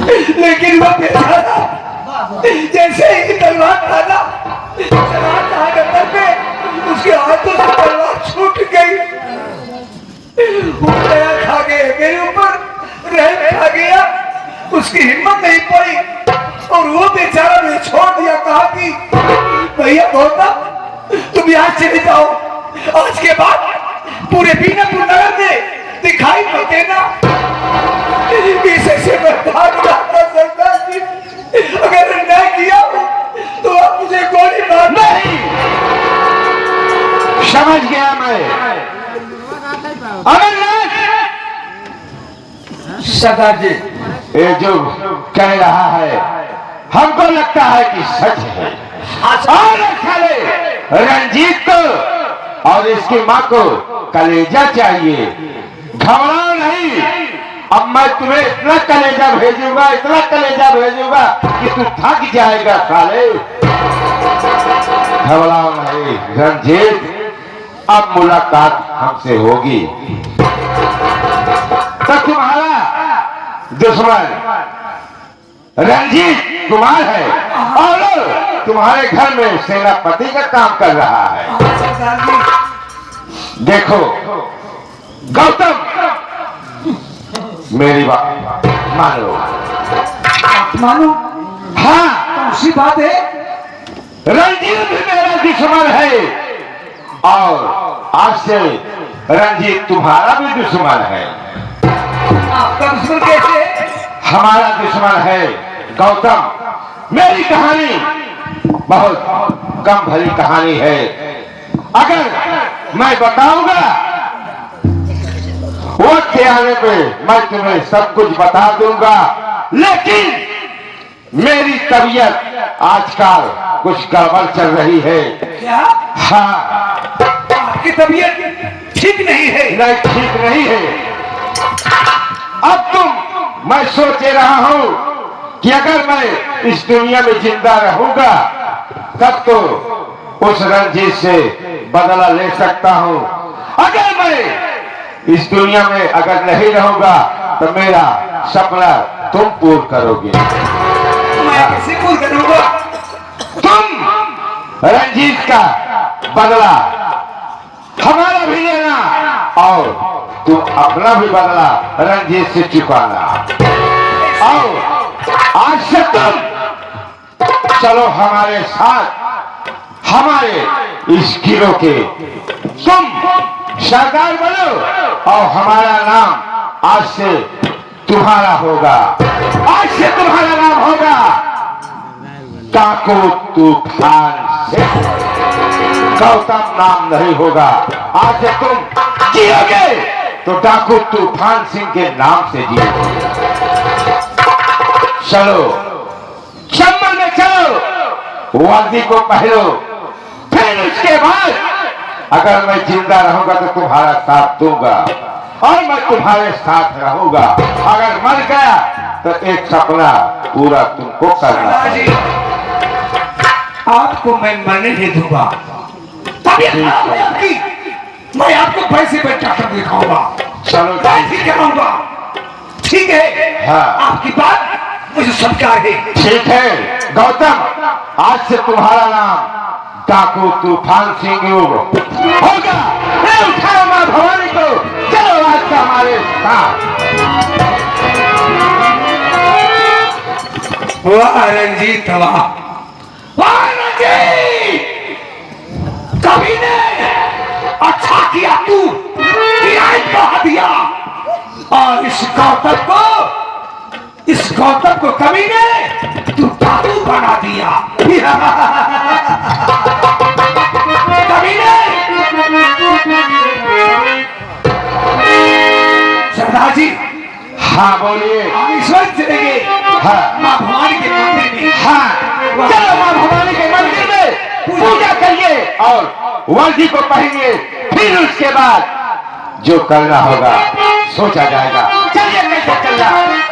लेकिन वो बेचारा जैसे ही तलवार डाला पे उसके हाथों से तलवार छूट गई। वो दया खा गए मेरे ऊपर, रहम खा गया, उसकी हिम्मत नहीं पड़ी और वो बेचारा ने छोड़ दिया। कहा कि भैया गौतम तुम यहाँ चले जाओ, आज के बाद पूरे बीनापुर नगर में दिखाई नहीं देना। इसे से मैं भाग जाता सरदार जी, अगर न किया तो आप मुझे गोली मार। नहीं, समझ गया मैं। अमरनाथ सरदार जी ये जो कह रहा है हमको लगता है कि सच है। और खाले रंजीत को और इसकी माँ को कलेजा चाहिए, घबराओ नहीं। अब मैं तुम्हें इतना कलेजा भेजूंगा, इतना कलेजा भेजूंगा कि तू थक जाएगा साले। घबराओ नहीं रंजीत, अब मुलाकात हमसे होगी। तो तुम्हारा दुश्मन रंजीत कुमार है और तुम्हारे घर में सेनापति का काम कर रहा है। देखो गौतम, मेरी बात मानो। मानो? हाँ, कौन सी बात है? रंजीत भी मेरा दुश्मन है और आज से रंजीत तुम्हारा भी दुश्मन है। आपका दुश्मन कैसे? हमारा दुश्मन है गौतम। मेरी कहानी बहुत कम भरी कहानी है। अगर मैं बताऊंगा वक्त के आने पे मैं तुम्हें सब कुछ बता दूंगा, लेकिन मेरी तबीयत आजकल कुछ गड़बड़ चल रही है। क्या? हाँ, आपकी तबीयत ठीक नहीं है? नहीं, ठीक नहीं है। अब मैं सोच रहा हूं कि अगर मैं इस दुनिया में जिंदा रहूंगा तब तो उस रंजीत से बदला ले सकता हूं। अगर मैं इस दुनिया में अगर नहीं रहूंगा तो मेरा सपना तुम पूर्ण करोगे। मैं कैसे पूर्ण करूंगा? तुम रंजीत का बदला हमारा भी लेना और तुम अपना भी बदला रंजीत से चुकाना। और आज से तुम चलो हमारे साथ, हमारे इस गिरोह के तुम सरदार बनो और हमारा नाम आज से तुम्हारा होगा। आज से तुम्हारा नाम होगा डाकू तूफान सिंह। गौतम नाम नहीं होगा। आज से तुम जियोगे तो डाकू तूफान सिंह के नाम से जियोगे। चलो चंबल में चलो, वर्दी को पहनो, फिर उसके बाद अगर मैं जिंदा रहूंगा तो तुम्हारा साथ दूंगा और मैं तुम्हारे साथ रहूंगा। अगर मर गया तो एक सपना पूरा तुमको करना है। आपको मैं मरने नहीं दूंगा। मैं आपको पैसे पे डॉक्टर दिखाऊंगा। चलो ठीक कराऊंगा। ठीक है? हाँ। आपकी बात मुझे स्वीकार है। ठीक है गौतम, आज से तुम्हारा नाम डाकू तूफान सिंह होगा। उठाओ माँ भवानी को, चलो आज का हमारे साथ। वाह रंजीत, वाह वाह रंजीत, कभी ने अच्छा किया तू बहा दिया और इस गौतम को कभी ने तू डाकू बना दिया। कभी ने सरदार जी। हाँ बोलिए। हम इस वक्त चलेंगे हाँ माँ भवानी के मंदिर में। हाँ, चलो माँ भवानी के मंदिर में पूजा करिए और वर्दी को पहनिए, फिर उसके बाद जो करना होगा सोचा जाएगा। चलिए कैसे चल रहा है।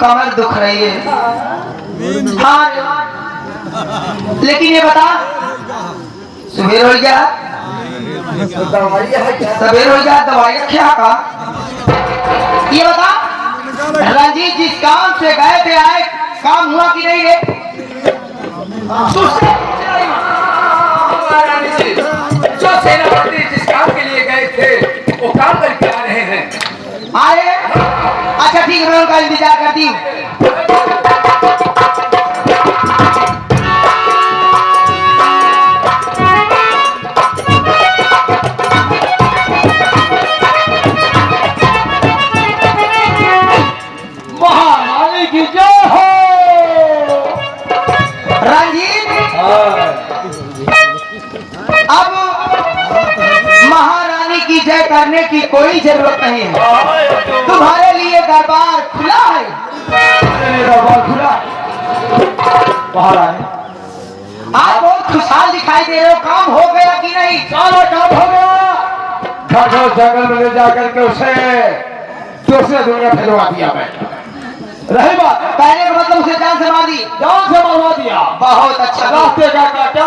कमर दुख रही है। हाँ, लेकिन ये बता, सुबह हो गया, सवेर हो गया, दवाई रखे का। ये बता, रंजीत जिस काम से गए थे आए, काम हुआ कि नहीं रे? जो सेनापति जिस काम के लिए गए थे वो काम करके आ रहे हैं। आए? अच्छा ठीक है, मैं उनका इंतजार करती हूँ। महारानी की जय हो। रंजीत, अब महारानी की जय करने की कोई जरूरत नहीं है। तुम्हारे लिए दरबार खुला है। दरबार खुला। महारानी आप बहुत खुशहाल दिखाई दे रहे हो, काम हो गया कि नहीं? सारा काम हो गया। घाटों जंगल में ले जाकर के उसे दूसरे दुनिया फैलवा दिया मैं। रही बात, कहने का मतलब उसे जान से मार दी। जान से मरवा दिया। बहुत अच्छा। रास्ते का काटा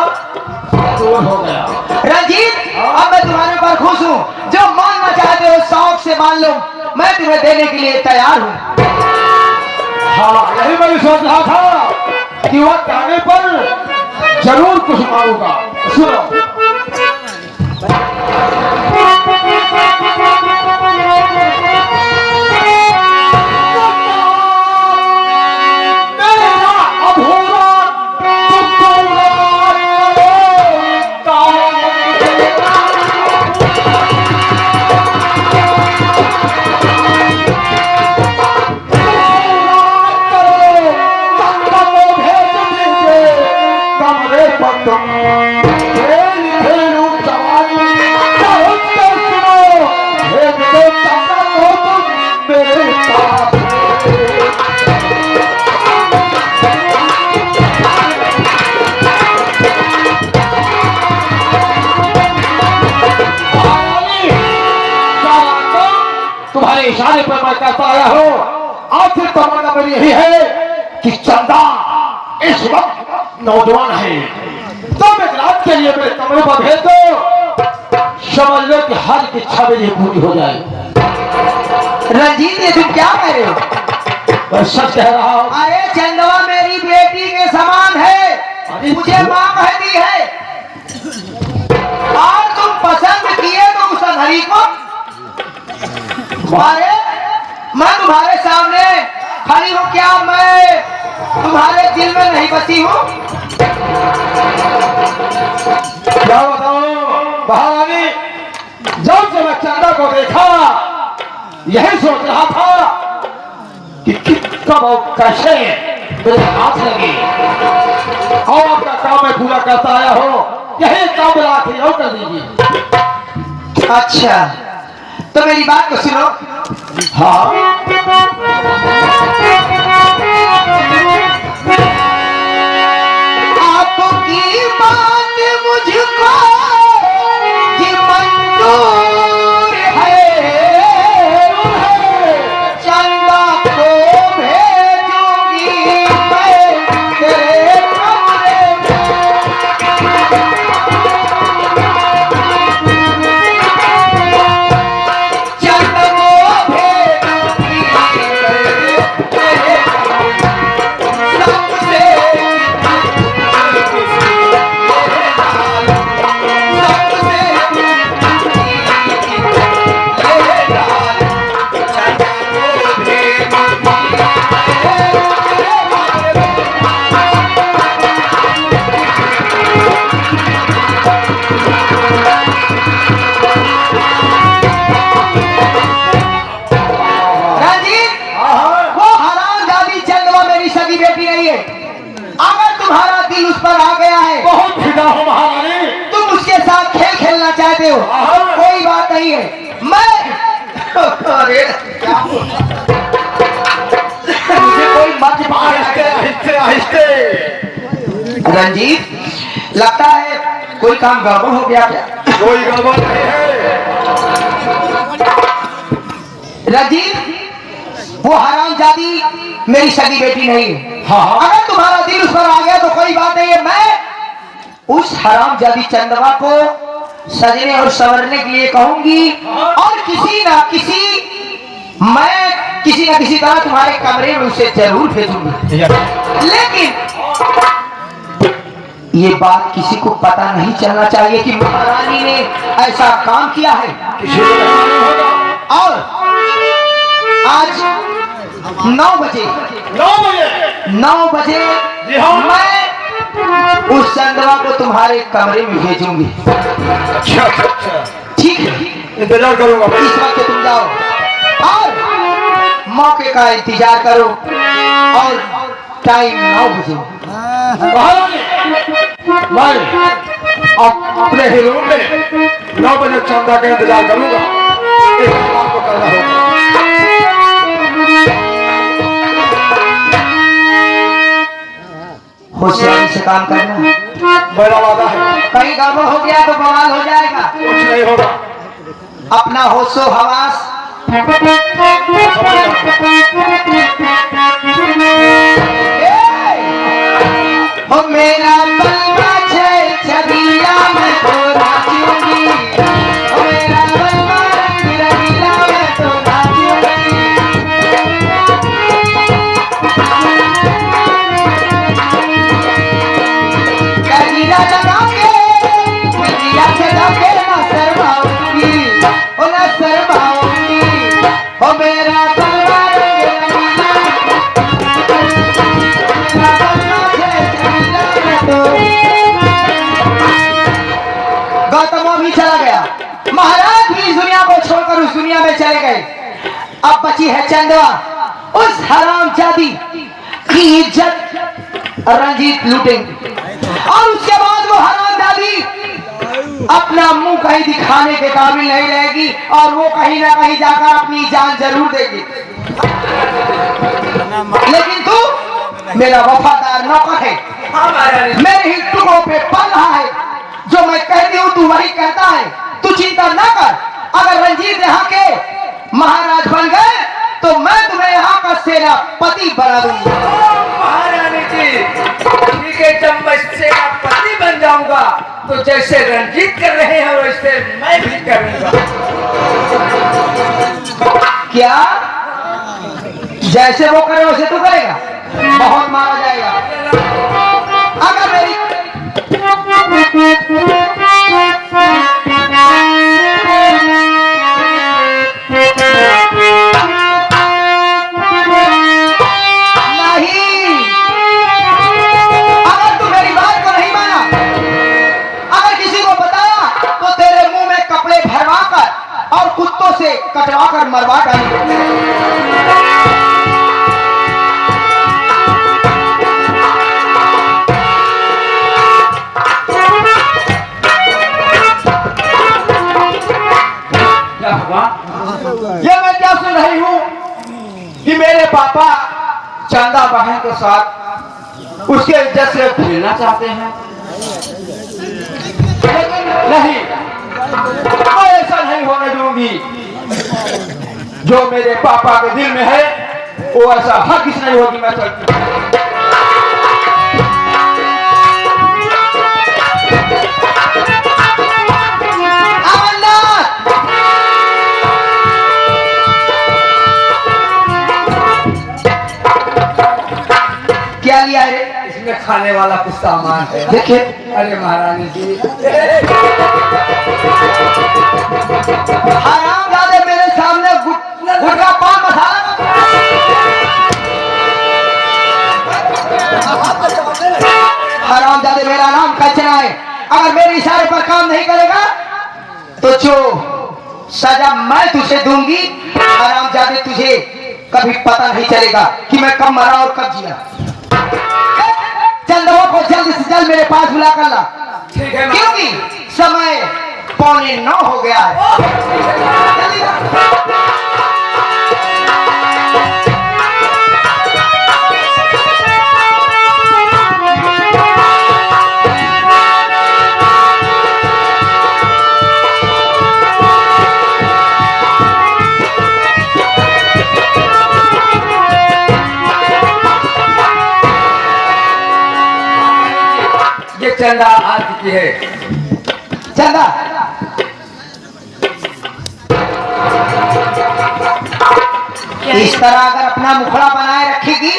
दूर हो गया। रंजीत, अब मैं तुम्हारे ऊपर खुश हूँ। जो मानना चाहते हो शौक से मान लो, मैं तुम्हें देने के लिए तैयार हूँ। हाँ, यही मैं सोच रहा था कि वक्त आने पर जरूर कुछ मांगूंगा। सुनो, तुम्हारे इशारे पर मैं कहता आया हूँ। आखिर तमन्ना मेरी यही है कि चंदा इस वक्त नौजवान है, तुम एक रात के लिए मेरे कमरे पर भेज दो। समझ लो कि हर इच्छा मेरी पूरी हो जाए। रंजीत, ये तुम क्या कह रहे हो? मैं सच कह रहा हूँ। अरे चंदवा मेरी बेटी के समान है, मुझे माँ कहती है। और तुम पसंद किए तो उस अधरी को। अरे मैं तुम्हारे सामने खड़ी हूँ, क्या मैं तुम्हारे दिल में नहीं बसी हूँ? क्या बताऊं महारानी, जब से मैं चंदा को देखा यही सोच रहा था कि कब और कैसे मेरे हाथ लगे और आपका काम मैं पूरा करता आया हूँ। यही काम आखिरी और कर दीजिए। अच्छा, तो मेरी बात को सुनो। हाँ, आपकी बात मुझको जी मंजूर है, चंदा को भेजूंगी मैं तेरे कमरे में। चंदा को भेजूंगी चाहते हो कोई बात नहीं है। मैं अरे क्या मुझे कोई मत आहिस्ते आहिस्ते। रंजीत, लगता है कोई काम गड़बड़ हो गया क्या? कोई गड़बड़ नहीं है रंजीत, वो हरामजादी मेरी सगी बेटी नहीं है। हाँ। अगर तुम्हारा दिल उस पर आ गया तो कोई बात नहीं है, मैं उस हरामजादी चंदवा को सजने और संवरने के लिए कहूंगी और किसी ना किसी तरह तुम्हारे कमरे में उसे जरूर भेजूंगी। लेकिन ये बात किसी को पता नहीं चलना चाहिए कि महारानी ने ऐसा काम किया है। और आज 9 बजे मैं उस चंद्रमा को तुम्हारे कमरे में भेजूंगी। अच्छा, ठीक है, इंतजार करूंगा। इस वक्त तुम जाओ और मौके का इंतजार करो और टाइम 9 बजे। मैं अपने ही रूम में 9 बजे चंदा का इंतजार करूंगा। एक काम को करना होगा। होशियारी से काम करना, मेरा वादा है। कहीं गड़बड़ हो गया तो बवाल हो जाएगा। कुछ नहीं होगा। अपना होशो हवास हो मेरा बलवा छबिया मैं तो नाचूंगी, हो मेरा बलवा रंग रंगीला मैं तो नाचूंगी। कजीरा लगा के कजीरा सजा के ना शर्माऊंगी, ओ ना शर्माऊंगी, हो मेरा बलवा रंग रंगीला, मेरा बलवा छबिया मैं तो। गौतम भी चला गया, महाराज भी इस दुनिया को छोड़कर उस दुनिया में चले गए। अब बची है चंदवा, उस हरामजादी की इज्जत रंजीत लूटेंगे और उसके बाद वो हरामजादी अपना मुंह कहीं दिखाने के काबिल नहीं रहेगी और वो कहीं ना कहीं जाकर अपनी जान जरूर देगी। लेकिन तू मेरा वफादार नौकर है, मेरे ही टुकड़ों पे पल रहा है। जो मैं कहती हूँ तू वही कहता है। तू चिंता ना कर, अगर रंजीत यहाँ के महाराज बन गए तो मैं तुम्हें यहाँ का सेनापति बना दूंगा। महारानी जी, ठीक है, जब मैं सेनापति बन जाऊंगा तो जैसे रंजीत कर रहे हैं वैसे मैं भी करूंगा। क्या जैसे वो करे वैसे तू करेगा? बहुत मारा जाएगा। अगर मेरी नहीं, अगर तू मेरी बात को नहीं माना, अगर किसी को बताया तो तेरे मुंह में कपड़े भरवा कर और कुत्तों से कटवा कर मरवा डालूंगा। ये मैं क्या सुन रही हूँ कि मेरे पापा चंदा बहन के साथ उसके इज्जत से खेलना चाहते हैं। लेकिन नहीं, मैं ऐसा नहीं होने दूंगी। जो मेरे पापा के दिल में है वो ऐसा हर किसी नहीं होगी। मैं चलती हूँ। क्या लिया है? इसमें खाने वाला कुछ सामान है। देखिए, अरे महारानी जी, हरामजादे मेरे सामने गुटखा पान मसाला। हरामजादे मेरा नाम कंचना है। अगर मेरे इशारे पर काम नहीं करेगा तो जो सजा मैं तुझे दूंगी, हरामजादे तुझे कभी पता नहीं चलेगा कि मैं कब मरा और कब जिया। चंदवा को जल्द से जल्द मेरे पास बुला कर ला, क्योंकि समय 8:45 हो गया है। जल्दी ला। ये चंदा आ चुकी है। चंदा इस तरह अगर अपना मुखड़ा बनाए रखेगी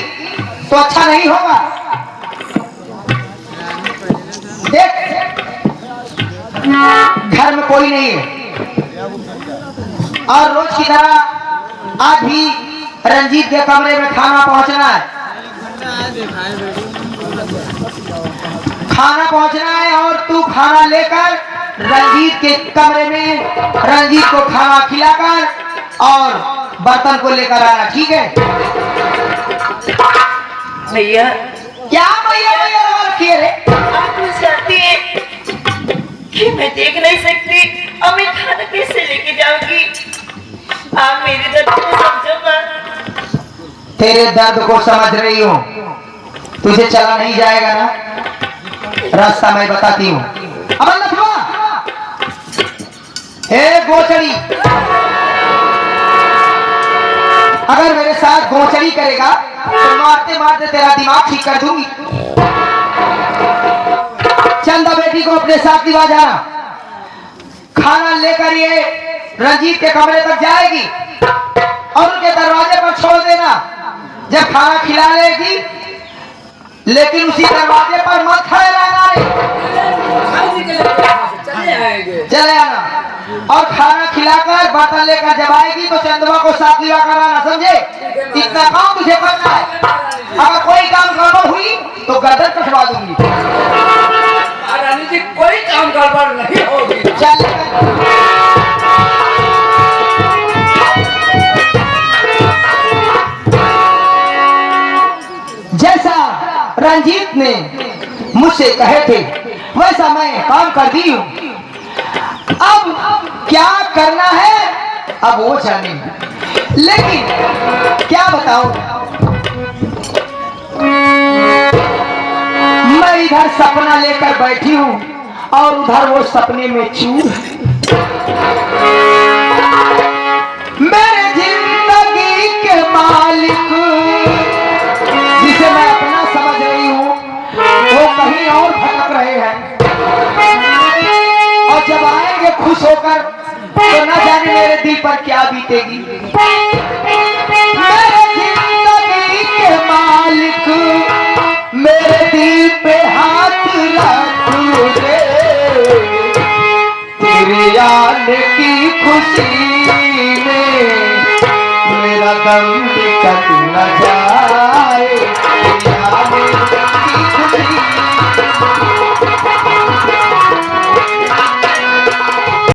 तो अच्छा नहीं होगा। देख घर में कोई नहीं है और रोज की तरह आज भी रंजीत के कमरे में खाना पहुंचना है। खाना पहुंचना है और तू खाना लेकर रंजीत के कमरे में रंजीत को खाना खिलाकर और बर्तन को लेकर आना, ठीक है? भैया क्या भैया भैया रखी है रे? आप मुझे चाहती है कि मैं देख नहीं सकती और मैं खाना कैसे लेके जाऊंगी? आप मेरे दर्द को समझो ना। तेरे दर्द को समझ रही हूँ, तुझे चला नहीं जाएगा ना, रास्ता मैं बताती हूँ। अमन लखवा, हे गोचड़ी, अगर मेरे साथ गोचड़ी करेगा तो मारते मारते तेरा दिमाग ठीक कर दूंगी। चंदा बेटी को अपने साथ लिवा जाना, खाना लेकर ये रंजीत के कमरे तक जाएगी और उनके दरवाजे पर छोड़ देना। जब खाना खिला लेगी लेकिन उसी दरवाजे पर मत खड़े रहना रे, चले आना और खाना खिलाकर बर्तन लेकर जब आएगी तो चंदवा को साथ लिवा कर आना, समझे? इतना काम तुझे करना है। अगर कोई काम गड़बड़ हुई तो गर्दन कटवा दूंगी। महारानी जी कोई काम गड़बड़ नहीं होगी। चल जैसा रंजीत ने मुझसे कहे थे वैसा मैं काम कर दी हूँ। अब क्या करना है अब वो जाने, लेकिन क्या बताऊं, मैं इधर सपना लेकर बैठी हूँ और उधर वो सपने में चूर है। मेरे जिंदगी के मालिक जिसे मैं अपना समझ रही हूँ वो कहीं और भटक रहे हैं और जब आएंगे खुश होकर तो न जाने मेरे दिल पर क्या बीतेगी। मेरे जिंदगी के मालिक मेरे दिल पे हाथ रख दे, तेरे आने की खुशी में मेरा दम निकल न जाए।